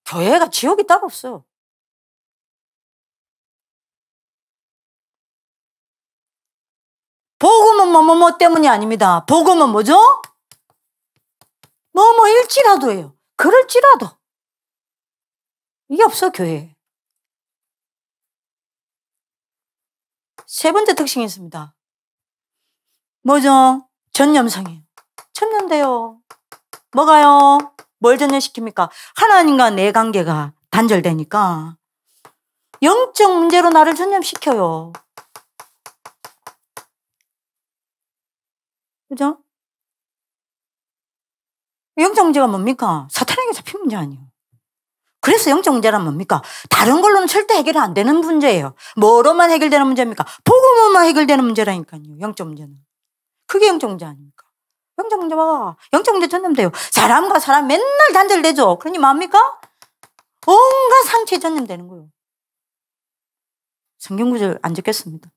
교회가 지옥이 따로 없어요. 복음은 뭐 때문이 아닙니다. 복음은 뭐죠? 일지라도예요. 그럴지라도. 이게 없어, 교회에. 세 번째 특징이 있습니다. 뭐죠? 전념성이에요. 전념돼요. 뭐가요? 뭘 전념시킵니까? 하나님과 내 관계가 단절되니까 영적 문제로 나를 전념시켜요. 그죠? 영적 문제가 뭡니까? 사탄에게 잡힌 문제 아니에요. 그래서 영적 문제란 뭡니까? 다른 걸로는 절대 해결이 안 되는 문제예요. 뭐로만 해결되는 문제입니까? 복음으로만 해결되는 문제라니까요. 영적 문제는. 그게 영적 문제 아닙니까? 영적 문제 봐. 영적 문제 전념돼요. 사람과 사람 맨날 단절되죠. 그러니 뭡니까? 온갖 상처에 전념되는 거예요. 성경구절 안 적겠습니다.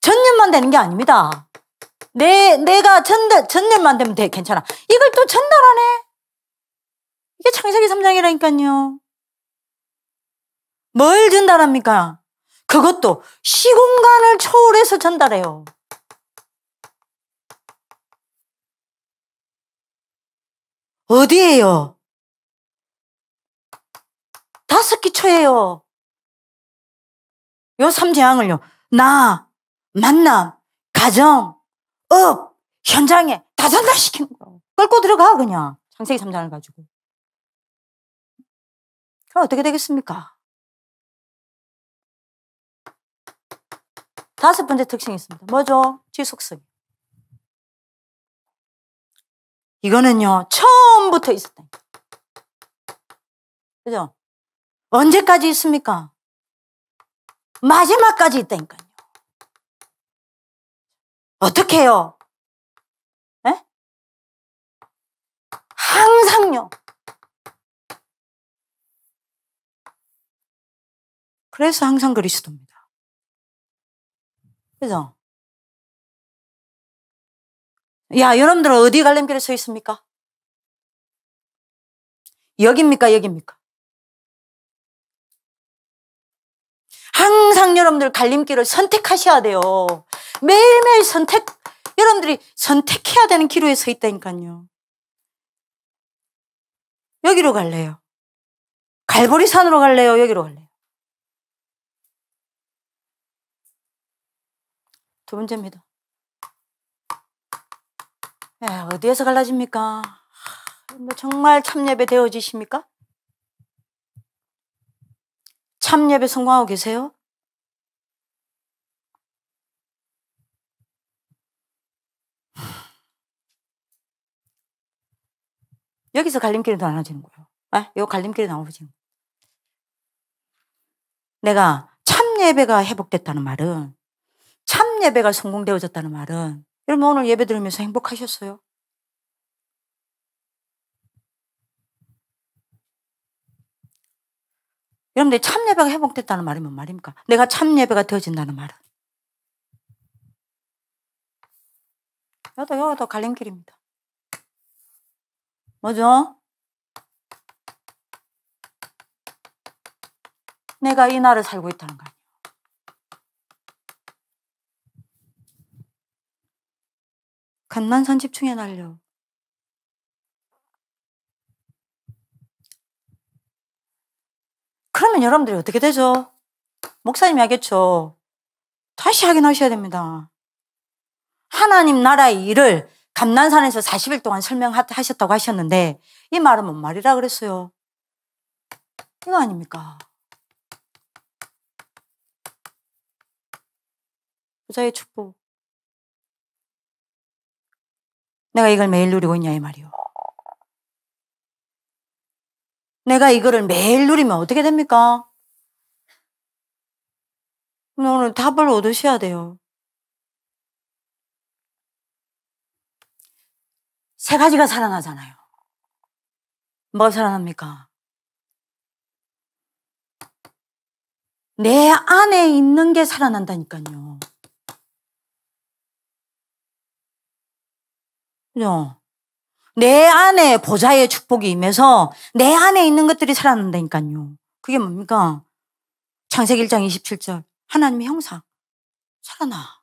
전념만 되는 게 아닙니다. 내가 전념만 되면 괜찮아. 이걸 또 전달하네. 이게 창세기 3장이라니까요. 뭘 전달합니까? 그것도 시공간을 초월해서 전달해요. 어디에요? 5기초예요. 요 3재앙을요. 나, 만남, 가정, 업, 현장에 다 전달시킨 거예요. 끌고 들어가 그냥. 창세기 3장을 가지고. 그럼 어떻게 되겠습니까? 5번째 특징이 있습니다. 뭐죠? 지속성. 이거는요, 처음부터 있었다. 그죠? 언제까지 있습니까? 마지막까지 있다니까요. 어떻게 해요? 에? 항상요. 그래서 항상 그리스도입니다. 그죠? 야, 여러분들은 어디 갈림길에 서 있습니까? 여기입니까? 여기입니까? 항상 여러분들 갈림길을 선택하셔야 돼요. 매일매일 여러분들이 선택해야 되는 기로에 서 있다니까요. 여기로 갈래요? 갈보리산으로 갈래요? 여기로 갈래요? 두 번째입니다. 야, 어디에서 갈라집니까? 정말 참예배 되어지십니까? 참예배 성공하고 계세요? 여기서 갈림길이 더 나눠지는 거예요. 요 갈림길이 나눠지는 거예요. 내가 참예배가 회복됐다는 말은, 참예배가 성공되어졌다는 말은, 여러분 오늘 예배 들으면서 행복하셨어요? 여러분들 참예배가 회복됐다는 말이 뭔 말입니까? 내가 참예배가 되어진다는 말은. 여기도 갈림길입니다. 뭐죠? 내가 이 날을 살고 있다는 거 아니에요. 간난산 집중해 날려. 그러면 여러분들이 어떻게 되죠? 목사님이 하겠죠. 다시 확인하셔야 됩니다. 하나님 나라의 일을 감난산에서 40일 동안 설명하셨다고 하셨는데 이 말은 뭔 말이라 그랬어요? 이거 아닙니까? 부자의 축복. 내가 이걸 매일 누리고 있냐 이 말이요. 내가 이거를 매일 누리면 어떻게 됩니까? 오늘 답을 얻으셔야 돼요. 3가지가 살아나잖아요. 뭐가 살아납니까? 내 안에 있는 게 살아난다니까요. 그죠? 내 안에 보좌의 축복이 임해서 내 안에 있는 것들이 살아난다니까요. 그게 뭡니까? 창세기 1장 27절. 하나님의 형상. 살아나.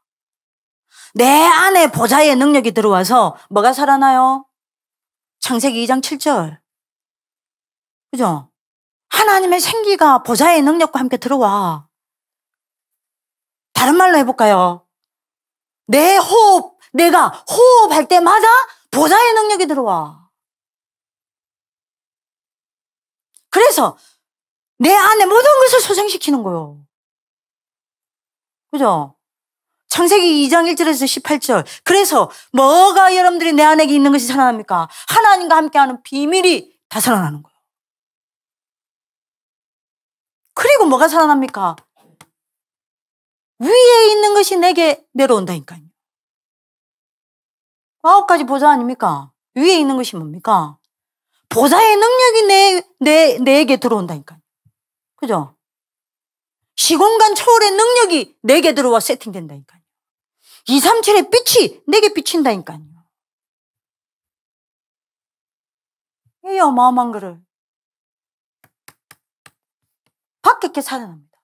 내 안에 보좌의 능력이 들어와서 뭐가 살아나요? 창세기 2장 7절. 그죠? 하나님의 생기가 보좌의 능력과 함께 들어와. 다른 말로 해볼까요? 내가 호흡할 때마다 보좌의 능력이 들어와. 그래서 내 안에 모든 것을 소생시키는 거예요. 그죠? 창세기 2장 1절에서 18절. 그래서 뭐가 여러분들이 내 안에 있는 것이 살아납니까? 하나님과 함께하는 비밀이 다 살아나는 거예요. 그리고 뭐가 살아납니까? 위에 있는 것이 내게 내려온다니까요. 9가지 보좌 아닙니까? 위에 있는 것이 뭡니까? 보좌의 능력이 내게 들어온다니까요. 그죠? 시공간 초월의 능력이 내게 들어와 세팅된다니까요. 237의 빛이 내게 비친다니까요. 이 어마어마한 거를 밖에 게 살아납니다.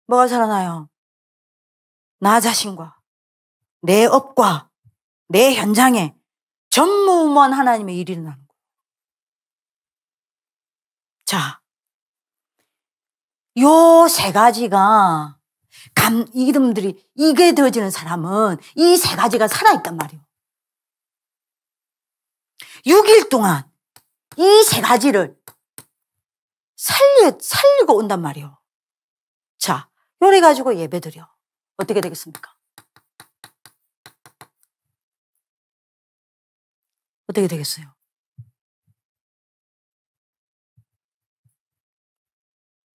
뭐가 살아나요? 나 자신과 내 업과 내 현장에 전무후무한 하나님의 일이 일어나는 거예요. 자, 요 세 가지가 이름들이 이게 되어지는 사람은 이 세 가지가 살아있단 말이에요. 6일 동안 이 세 가지를 살리고 온단 말이에요. 자, 요래 가지고 예배 드려. 어떻게 되겠습니까? 어떻게 되겠어요?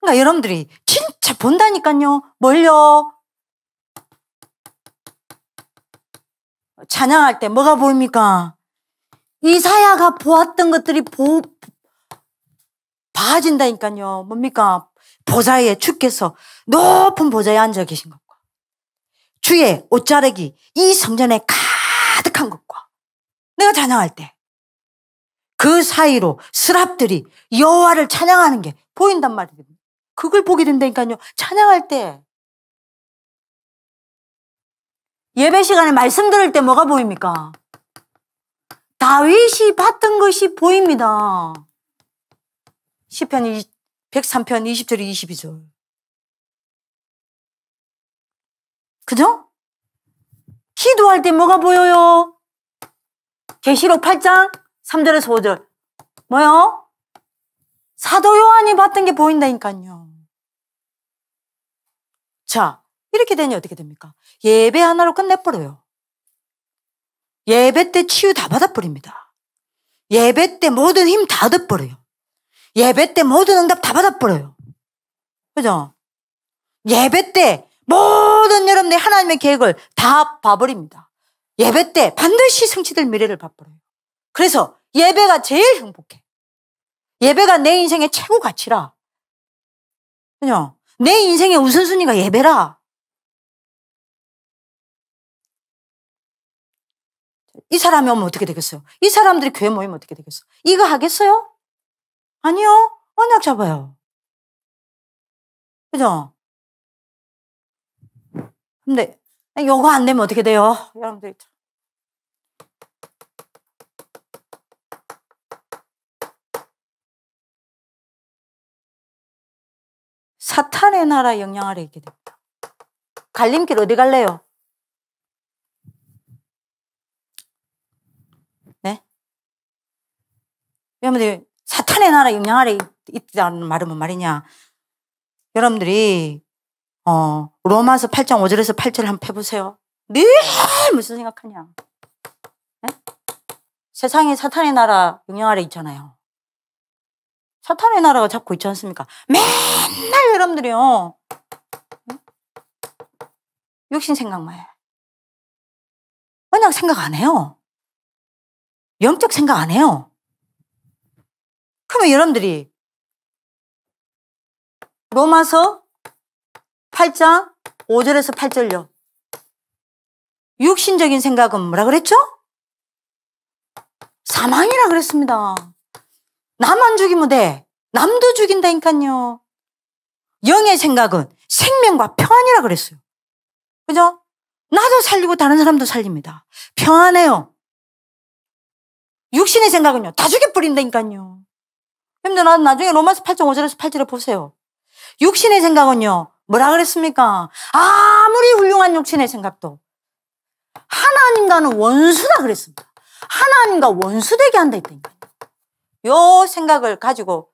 그러니까 여러분들이 진짜 본다니까요. 뭘요? 찬양할 때 뭐가 보입니까? 이사야가 보았던 것들이 봐진다니까요. 뭡니까? 보좌에 주께서 높은 보좌에 앉아 계신 것과 주의 옷자락이 이 성전에 가득한 것과 내가 찬양할 때 그 사이로 스랍들이 여호와를 찬양하는 게 보인단 말이에요. 그걸 보게 된다니까요. 찬양할 때 예배 시간에 말씀 들을 때 뭐가 보입니까? 다윗이 봤던 것이 보입니다. 시편 103편 20절 22절. 그죠? 기도할 때 뭐가 보여요? 계시록 8장 3절에서 5절. 뭐요? 사도 요한이 봤던 게 보인다니까요. 자, 이렇게 되니 어떻게 됩니까? 예배 하나로 끝내버려요. 예배 때 치유 다 받아버립니다. 예배 때 모든 힘 다 얻어버려요. 예배 때 모든 응답 다 받아버려요. 그죠? 예배 때 모든 여러분들이 하나님의 계획을 다 봐버립니다. 예배 때 반드시 성취될 미래를 봐버려요. 그래서 예배가 제일 행복해. 예배가 내 인생의 최고 가치라. 그죠? 내 인생의 우선순위가 예배라. 이 사람이 오면 어떻게 되겠어요? 이 사람들이 교회 모이면 어떻게 되겠어요? 이거 하겠어요? 아니요. 언약 잡아요. 그죠? 근데 요거 안 되면 어떻게 돼요? 여러분들. 사탄의 나라 영향 아래 있게 됩니다. 갈림길 어디 갈래요? 네? 여러분들 사탄의 나라 영향 아래 있다는 말은 뭔 말이냐? 여러분들이 로마서 8장 5절에서 8절 한번 펴보세요. 늘 무슨 생각하냐? 네? 세상에 사탄의 나라 영향 아래 있잖아요. 사탄의 나라가 잡고 있지 않습니까? 맨날 여러분들이요. 육신 생각만 해. 언약 생각 안 해요. 영적 생각 안 해요. 그러면 여러분들이 로마서 8장 5절에서 8절요. 육신적인 생각은 뭐라 그랬죠? 사망이라 그랬습니다. 나만 죽이면 돼. 남도 죽인다니까요. 영의 생각은 생명과 평안이라 그랬어요. 그죠? 나도 살리고 다른 사람도 살립니다. 평안해요. 육신의 생각은요. 다 죽여버린다니까요. 여러분들 나중에 로마서 8장 5절에서 8절을 보세요. 육신의 생각은요. 뭐라 그랬습니까? 아무리 훌륭한 육신의 생각도 하나님과는 원수다 그랬습니다. 하나님과 원수되게 한다 했다니까요. 요 생각을 가지고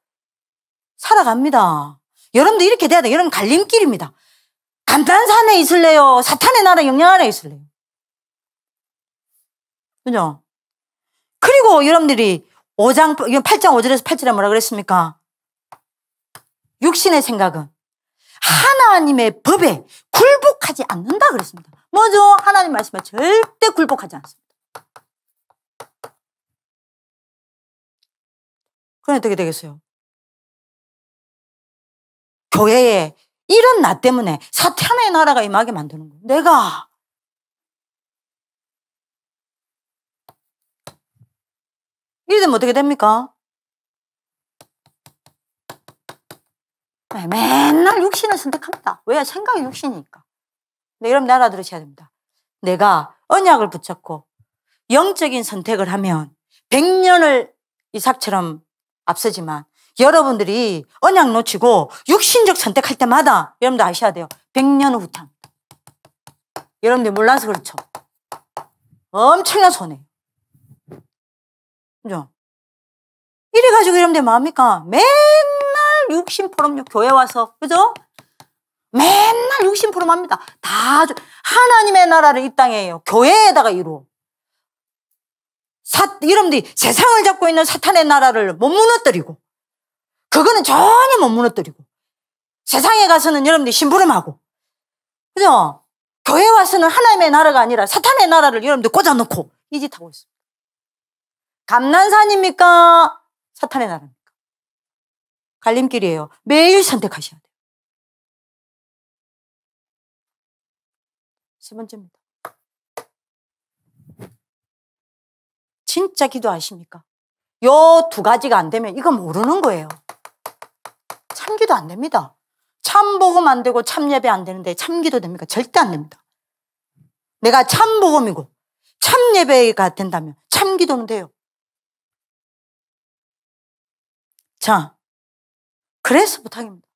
살아갑니다. 여러분도 이렇게 돼야 돼요. 여러분 갈림길입니다. 감탄산에 있을래요? 사탄의 나라 영향 아래 있을래요? 그죠? 그리고 여러분들이 8장 5절에서 8절에 뭐라 그랬습니까? 육신의 생각은 하나님의 법에 굴복하지 않는다 그랬습니다. 뭐죠? 하나님 말씀에 절대 굴복하지 않습니다. 그럼 어떻게 되겠어요? 교회에 이런 나 때문에 사탄의 나라가 임하게 만드는 거예요. 내가 이래 되면 어떻게 됩니까? 맨날 육신을 선택합니다. 왜? 생각이 육신이니까. 근데 여러분 알아들으셔야 됩니다. 내가 언약을 붙잡고 영적인 선택을 하면 100년을 이삭처럼 앞서지만 여러분들이 언약 놓치고 육신적 선택할 때마다 여러분들 아셔야 돼요. 100년 후탕. 여러분들 몰라서 그렇죠. 엄청난 손해예요. 그죠? 이래가지고 여러분들 뭐합니까? 맨날 육신 포럼요. 교회 와서. 그죠? 맨날 육신 포럼 합니다. 다 하나님의 나라를 이 땅에요. 교회에다가 이루어. 여러분들이 세상을 잡고 있는 사탄의 나라를 못 무너뜨리고 그거는 전혀 못 무너뜨리고 세상에 가서는 여러분들이 심부름하고 그죠? 교회 와서는 하나님의 나라가 아니라 사탄의 나라를 여러분들 꽂아놓고 이 짓 하고 있습니다. 감난산입니까? 사탄의 나라입니까? 갈림길이에요. 매일 선택하셔야 돼요. 세 번째입니다. 진짜 기도하십니까? 요 두 가지가 안 되면 이거 모르는 거예요. 참기도 안 됩니다. 참복음 안 되고 참예배 안 되는데 참기도 됩니까? 절대 안 됩니다. 내가 참복음이고 참예배가 된다면 참기도는 돼요. 자, 그래서 부탁입니다.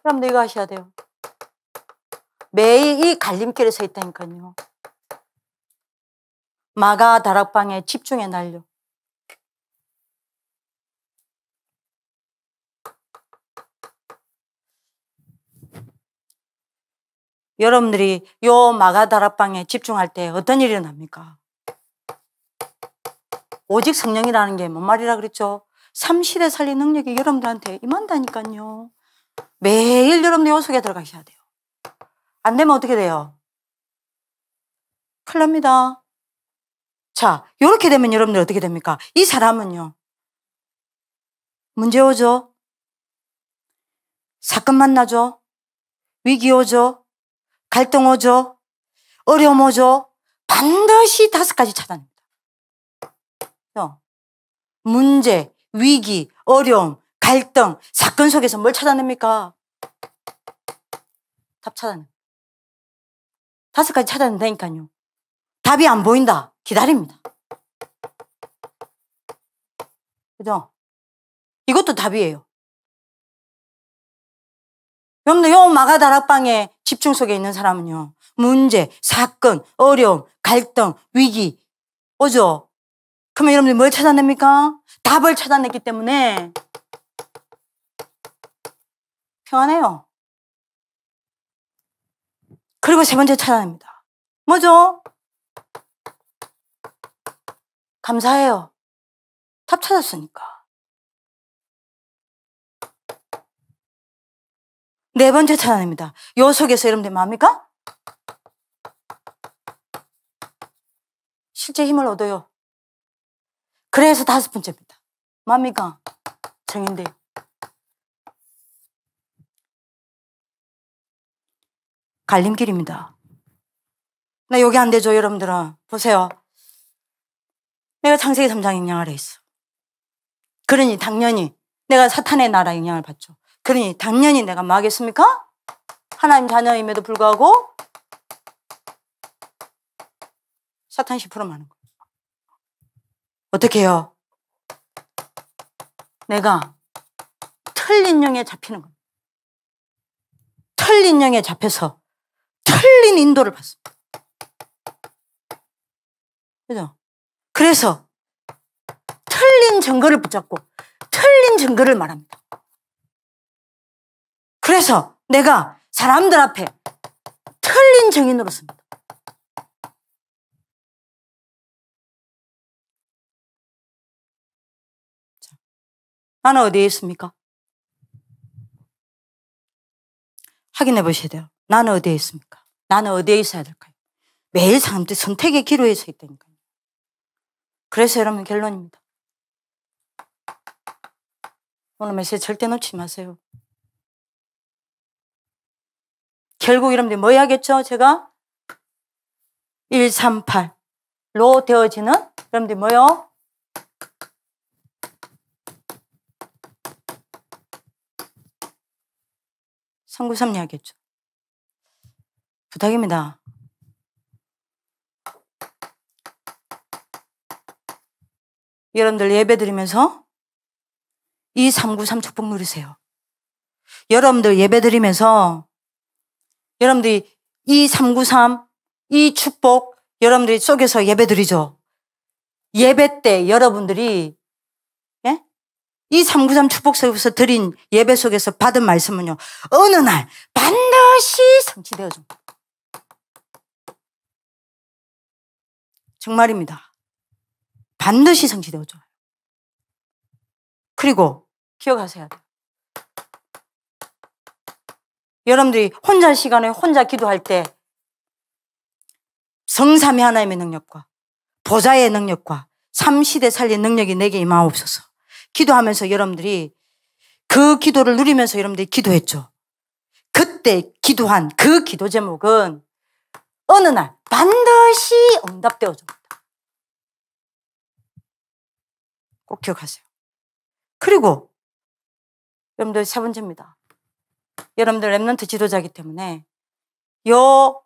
여러분들 이거 하셔야 돼요. 매일 이 갈림길에 서 있다니까요. 마가 다락방에 집중해 날려. 여러분들이 요 마가 다락방에 집중할 때 어떤 일이 일어납니까? 오직 성령이라는 게 뭔 말이라 그랬죠? 삼실에 살린 능력이 여러분들한테 임한다니까요. 매일 여러분들 요 속에 들어가셔야 돼요. 안 되면 어떻게 돼요? 큰일 납니다. 자, 요렇게 되면 여러분들 어떻게 됩니까? 이 사람은요. 문제 오죠? 사건 만나죠? 위기 오죠? 갈등 오죠? 어려움 오죠? 반드시 5가지 차단합니다. 문제, 위기, 어려움, 갈등, 사건 속에서 뭘 찾아냅니까? 답 찾아냅니다. 5가지 찾아낸다니까요. 답이 안 보인다. 기다립니다. 그죠? 이것도 답이에요. 여러분들, 요 마가 다락방에 집중 속에 있는 사람은요. 문제, 사건, 어려움, 갈등, 위기 오죠? 그러면 여러분들 뭘 찾아냅니까? 답을 찾아냈기 때문에 평안해요. 그리고 세 번째 찾아냅니다. 뭐죠? 감사해요. 답 찾았으니까. 네 번째 찾아냅니다. 요 속에서 여러분들 뭐합니까? 실제 힘을 얻어요. 그래서 5번째입니다. 뭐합니까? 정인돼요. 갈림길입니다. 나 여기 안 되죠, 여러분들은. 보세요. 내가 창세기 3장 영향 아래 있어. 그러니 당연히 내가 사탄의 나라 영향을 받죠. 그러니 당연히 내가 뭐 하겠습니까? 하나님 자녀임에도 불구하고 사탄 10%만 하는 거예요. 어떻게 해요? 내가 틀린 영에 잡히는 겁니다. 틀린 영에 잡혀서 틀린 인도를 받습니다. 그죠? 그래서 틀린 증거를 붙잡고 틀린 증거를 말합니다. 그래서 내가 사람들 앞에 틀린 증인으로 씁니다. 나는 어디에 있습니까? 확인해 보셔야 돼요. 나는 어디에 있습니까? 나는 어디에 있어야 될까요? 매일 사람들이 선택의 기로에 서 있다니까요. 그래서 여러분 결론입니다. 오늘 메시지 절대 놓치지 마세요. 결국 여러분들이 뭐 해야겠죠? 제가 138로 되어지는 여러분들이 뭐요? 성구삼 해야겠죠. 부탁입니다. 여러분들 예배 드리면서 이 393 축복 누리세요. 여러분들 예배 드리면서 여러분들이 이 393, 이 축복 여러분들이 속에서 예배 드리죠. 예배 때 여러분들이 이 393 축복 속에서 드린 예배 속에서 받은 말씀은요, 어느 날 반드시 성취되어집니다. 정말입니다. 반드시 성취되어져요. 그리고 기억하셔야 돼요. 여러분들이 혼자 시간에 혼자 기도할 때 성삼위 하나님의 능력과 보좌의 능력과 삼시대 살릴 능력이 내게 임하옵소서. 기도하면서 여러분들이 그 기도를 누리면서 여러분들이 기도했죠. 그때 기도한 그 기도 제목은 어느 날 반드시 응답되어집니다. 꼭 기억하세요. 그리고 여러분들 세 번째입니다. 여러분들 랩런트 지도자이기 때문에 요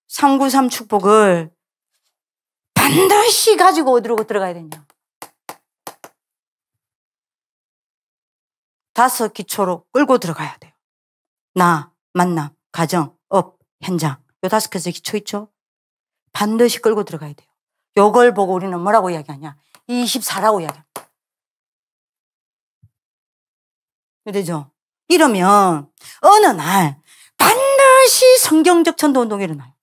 393 축복을 반드시 가지고 어디로 들어가야 되냐. 5 기초로 끌고 들어가야 돼요. 나, 만남, 가정, 업, 현장. 요 5가지 기초 있죠? 반드시 끌고 들어가야 돼요. 요걸 보고 우리는 뭐라고 이야기하냐? 24라고 이야기합니다. 되죠? 이러면 어느 날 반드시 성경적 전도운동이 일어나요.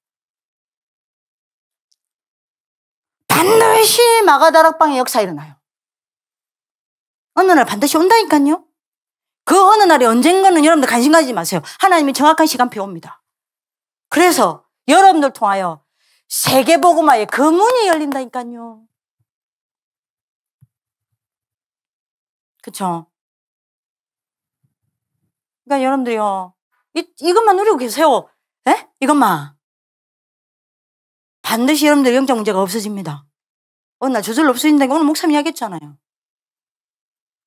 반드시 마가다락방의 역사 일어나요. 어느 날 반드시 온다니까요. 그 어느 날이 언젠가는 여러분들 관심 가지지 마세요. 하나님이 정확한 시간표에 옵니다. 그래서 여러분들 통하여 세계복음화의 그 문이 열린다니까요. 그렇죠? 그러니까 여러분들이요, 이것만 누리고 계세요. 에? 이것만. 반드시 여러분들 영적 문제가 없어집니다. 어느 날 저절로 없어진다니까 오늘 목사님 이야기했잖아요.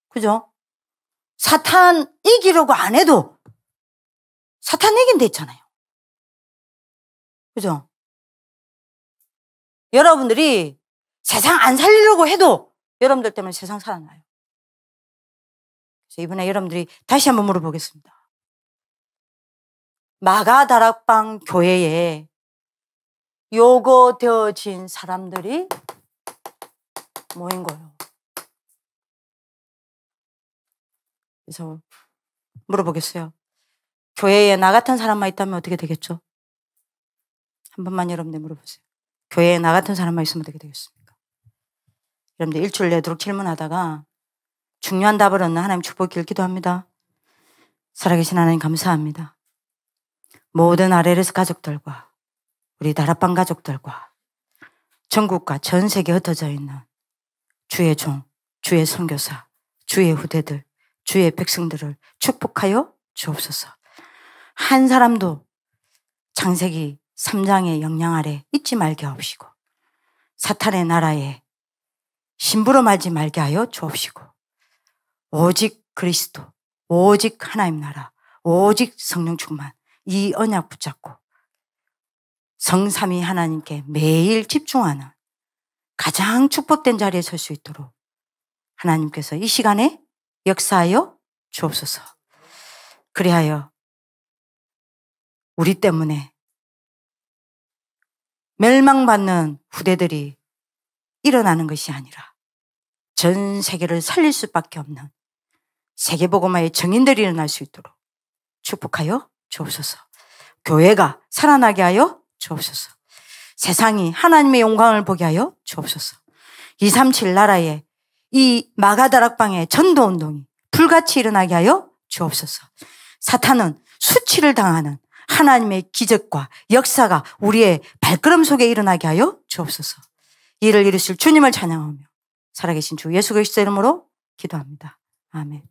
그죠? 사탄 이기려고 안 해도 사탄 이긴데 있잖아요. 그죠? 여러분들이 세상 안 살리려고 해도 여러분들 때문에 세상 살아나요. 그래서 이번에 여러분들이 다시 한번 물어보겠습니다. 마가다락방 교회에 요거 되어진 사람들이 모인 거예요. 그래서 물어보겠어요. 교회에 나 같은 사람만 있다면 어떻게 되겠죠? 한 번만 여러분들 물어보세요. 교회에 나 같은 사람만 있으면 어떻게 되겠습니까? 여러분들 일주일 내도록 질문하다가 중요한 답을 얻는 하나님 축복을 기도합니다. 살아계신 하나님 감사합니다. 모든 RLS 가족들과 우리 다락방 가족들과 전국과 전 세계에 흩어져 있는 주의 종, 주의 선교사, 주의 후대들, 주의 백성들을 축복하여 주옵소서. 한 사람도 창세기 3장의 영향 아래 잊지 말게 하옵시고 사탄의 나라에 심부름 하지 말게 하여 주옵시고 오직 그리스도, 오직 하나님 나라, 오직 성령 충만 이 언약 붙잡고 성삼위 하나님께 매일 집중하는 가장 축복된 자리에 설 수 있도록 하나님께서 이 시간에 역사하여 주옵소서. 그리하여 우리 때문에 멸망받는 후대들이 일어나는 것이 아니라 전 세계를 살릴 수밖에 없는 세계복음화의 정인들이 일어날 수 있도록 축복하여 주옵소서. 교회가 살아나게 하여 주옵소서. 세상이 하나님의 영광을 보게 하여 주옵소서. 237 나라에 이 마가다락방의 전도운동이 불같이 일어나게 하여 주옵소서. 사탄은 수치를 당하는 하나님의 기적과 역사가 우리의 발걸음 속에 일어나게 하여 주옵소서. 이를 이루실 주님을 찬양하며 살아계신 주 예수 그리스도 이름으로 기도합니다. 아멘.